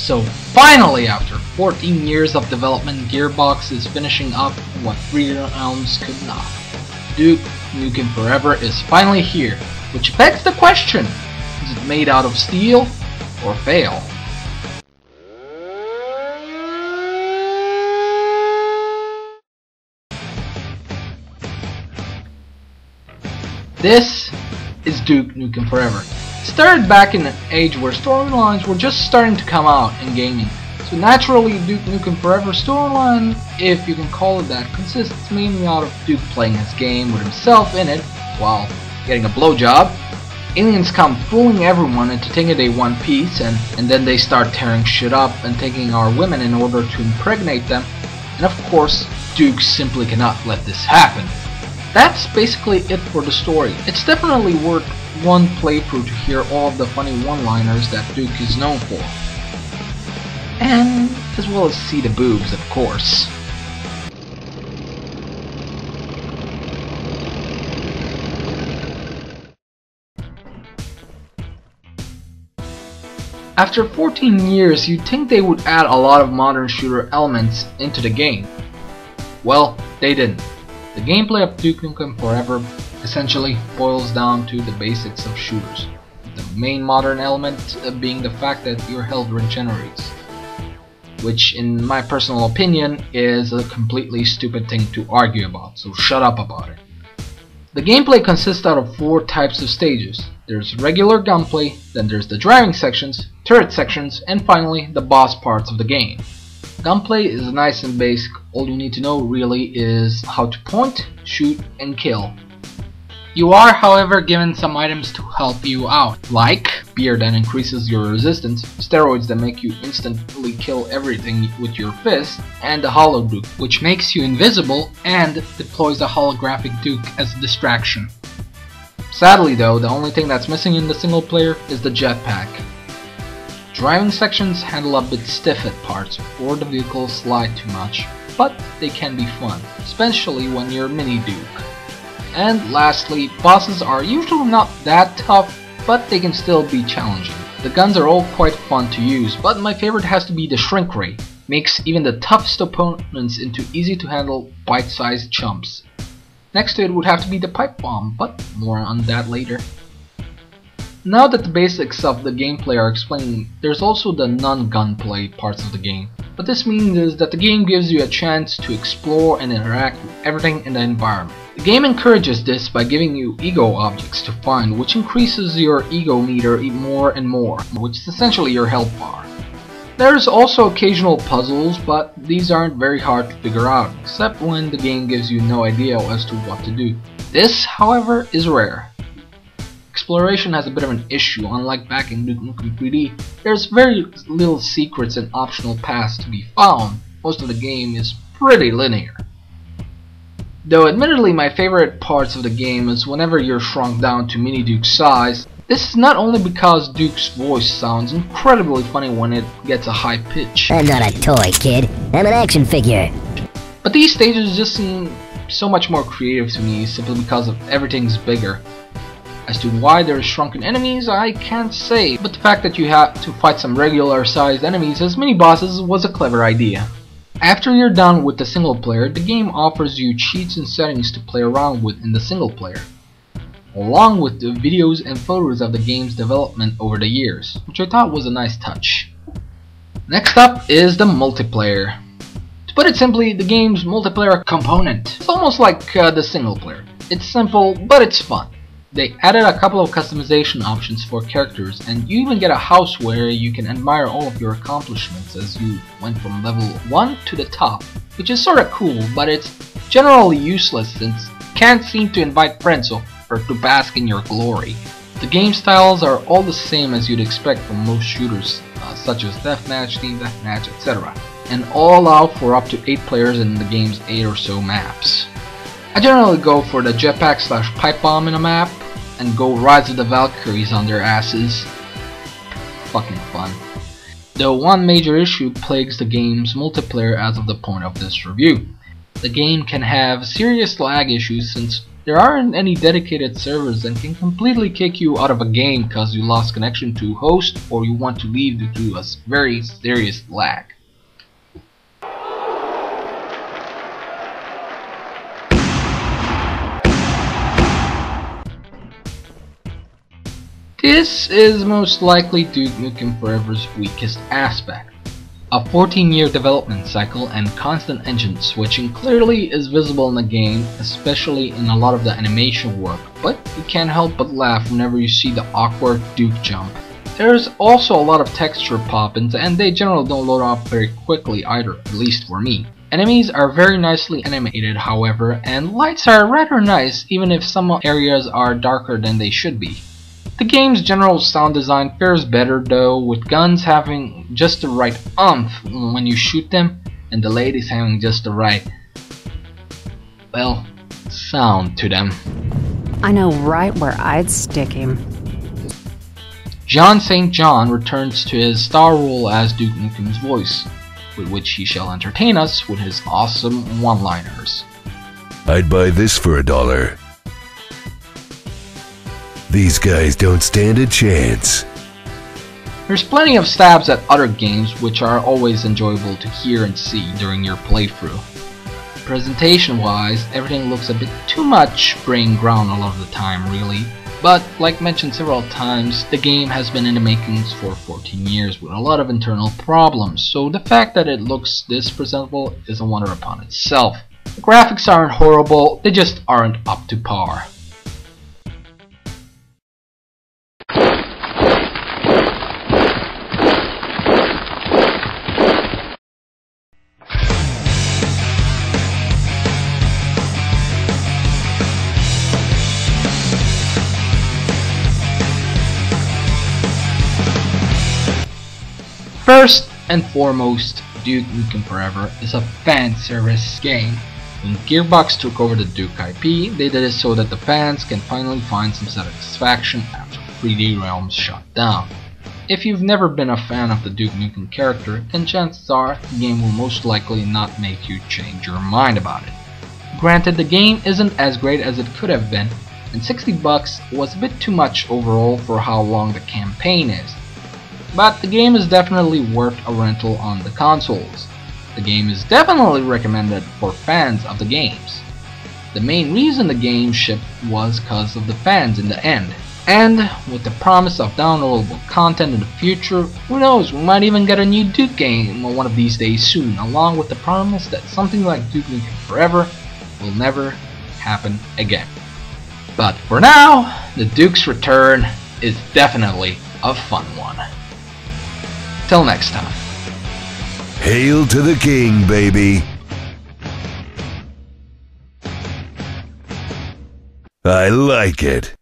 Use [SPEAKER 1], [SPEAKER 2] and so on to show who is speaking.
[SPEAKER 1] So finally, after 14 years of development, Gearbox is finishing up what 3 Realms could not. Duke Nukem Forever is finally here, which begs the question, is it made out of steel or fail? This is Duke Nukem Forever. It started back in an age where storylines were just starting to come out in gaming. So naturally, Duke Nukem Forever storyline, if you can call it that, consists mainly out of Duke playing his game with himself in it while getting a blowjob. Aliens come fooling everyone into thinking they want peace, and then they start tearing shit up and taking our women in order to impregnate them. And of course, Duke simply cannot let this happen. That's basically it for the story. It's definitely worth one playthrough to hear all of the funny one-liners that Duke is known for. And as well as see the boobs, of course. After 14 years, you'd think they would add a lot of modern shooter elements into the game. Well, they didn't. The gameplay of Duke Nukem Forever essentially boils down to the basics of shooters. The main modern element being the fact that your health regenerates, which in my personal opinion is a completely stupid thing to argue about, so shut up about it. The gameplay consists out of 4 types of stages. There's regular gunplay, then there's the driving sections, turret sections, and finally the boss parts of the game. Gunplay is nice and basic. All you need to know really is how to point, shoot, and kill. You are, however, given some items to help you out, like beer that increases your resistance, steroids that make you instantly kill everything with your fist, and the Hollow Duke, which makes you invisible and deploys a holographic Duke as a distraction. Sadly though, the only thing that's missing in the single player is the jetpack. Driving sections handle a bit stiff at parts, or the vehicles slide too much, but they can be fun, especially when you're Mini Duke. And lastly, bosses are usually not that tough, but they can still be challenging. The guns are all quite fun to use, but my favorite has to be the Shrink Ray. Makes even the toughest opponents into easy to handle bite-sized chumps. Next to it would have to be the Pipe Bomb, but more on that later. Now that the basics of the gameplay are explained, there's also the non-gunplay parts of the game. What this means is that the game gives you a chance to explore and interact with everything in the environment. The game encourages this by giving you ego objects to find, which increases your ego meter more and more, which is essentially your health bar. There's also occasional puzzles, but these aren't very hard to figure out, except when the game gives you no idea as to what to do. This, however, is rare. Exploration has a bit of an issue. Unlike back in Duke Nukem 3D, there's very little secrets and optional paths to be found. Most of the game is pretty linear. Though admittedly my favorite parts of the game is whenever you're shrunk down to Mini Duke's size. This is not only because Duke's voice sounds incredibly funny when it gets a high pitch.
[SPEAKER 2] I'm not a toy, kid. I'm an action figure.
[SPEAKER 1] But these stages just seem so much more creative to me simply because of everything's bigger. As to why there's shrunken enemies, I can't say, but the fact that you have to fight some regular sized enemies as mini bosses was a clever idea. After you're done with the single player, the game offers you cheats and settings to play around with in the single player, along with the videos and photos of the game's development over the years, which I thought was a nice touch. Next up is the multiplayer. To put it simply, the game's multiplayer component. It's almost like the single player. It's simple, but it's fun. They added a couple of customization options for characters, and you even get a house where you can admire all of your accomplishments as you went from level 1 to the top, which is sorta cool, but it's generally useless since you can't seem to invite friends or to bask in your glory. The game styles are all the same as you'd expect from most shooters, such as Deathmatch, Team Deathmatch, etc., and all allow for up to 8 players in the game's 8 or so maps. I generally go for the jetpack / pipe bomb in a map, and go Rise of the Valkyries on their asses. Fucking fun. Though one major issue plagues the game's multiplayer as of the point of this review. The game can have serious lag issues since there aren't any dedicated servers and can completely kick you out of a game because you lost connection to host or you want to leave due to a very serious lag. This is most likely Duke Nukem Forever's weakest aspect. A 14-year development cycle and constant engine switching clearly is visible in the game, especially in a lot of the animation work, but you can't help but laugh whenever you see the awkward Duke jump. There's also a lot of texture pop-ins and they generally don't load up very quickly either, at least for me. Enemies are very nicely animated however, and lights are rather nice even if some areas are darker than they should be. The game's general sound design fares better though, with guns having just the right oomph when you shoot them, and the ladies having just the right, well, sound to them.
[SPEAKER 3] I know right where I'd stick him.
[SPEAKER 1] John St. John returns to his star role as Duke Nukem's voice, with which he shall entertain us with his awesome one-liners.
[SPEAKER 4] I'd buy this for $1. These guys don't stand a chance.
[SPEAKER 1] There's plenty of stabs at other games which are always enjoyable to hear and see during your playthrough. Presentation wise, everything looks a bit too much spraying ground a lot of the time really, but like mentioned several times, the game has been in the makings for 14 years with a lot of internal problems, so the fact that it looks this presentable is a wonder upon itself. The graphics aren't horrible, they just aren't up to par. First and foremost, Duke Nukem Forever is a fan service game. When Gearbox took over the Duke IP, they did it so that the fans can finally find some satisfaction after 3D Realms shut down. If you've never been a fan of the Duke Nukem character, then chances are the game will most likely not make you change your mind about it. Granted, the game isn't as great as it could have been, and $60 was a bit too much overall for how long the campaign is. But the game is definitely worth a rental on the consoles. The game is definitely recommended for fans of the games. The main reason the game shipped was because of the fans in the end. And with the promise of downloadable content in the future, who knows, we might even get a new Duke game one of these days soon, along with the promise that something like Duke Nukem Forever will never happen again. But for now, the Duke's return is definitely a fun one. Till next time.
[SPEAKER 4] Hail to the king, baby. I like it.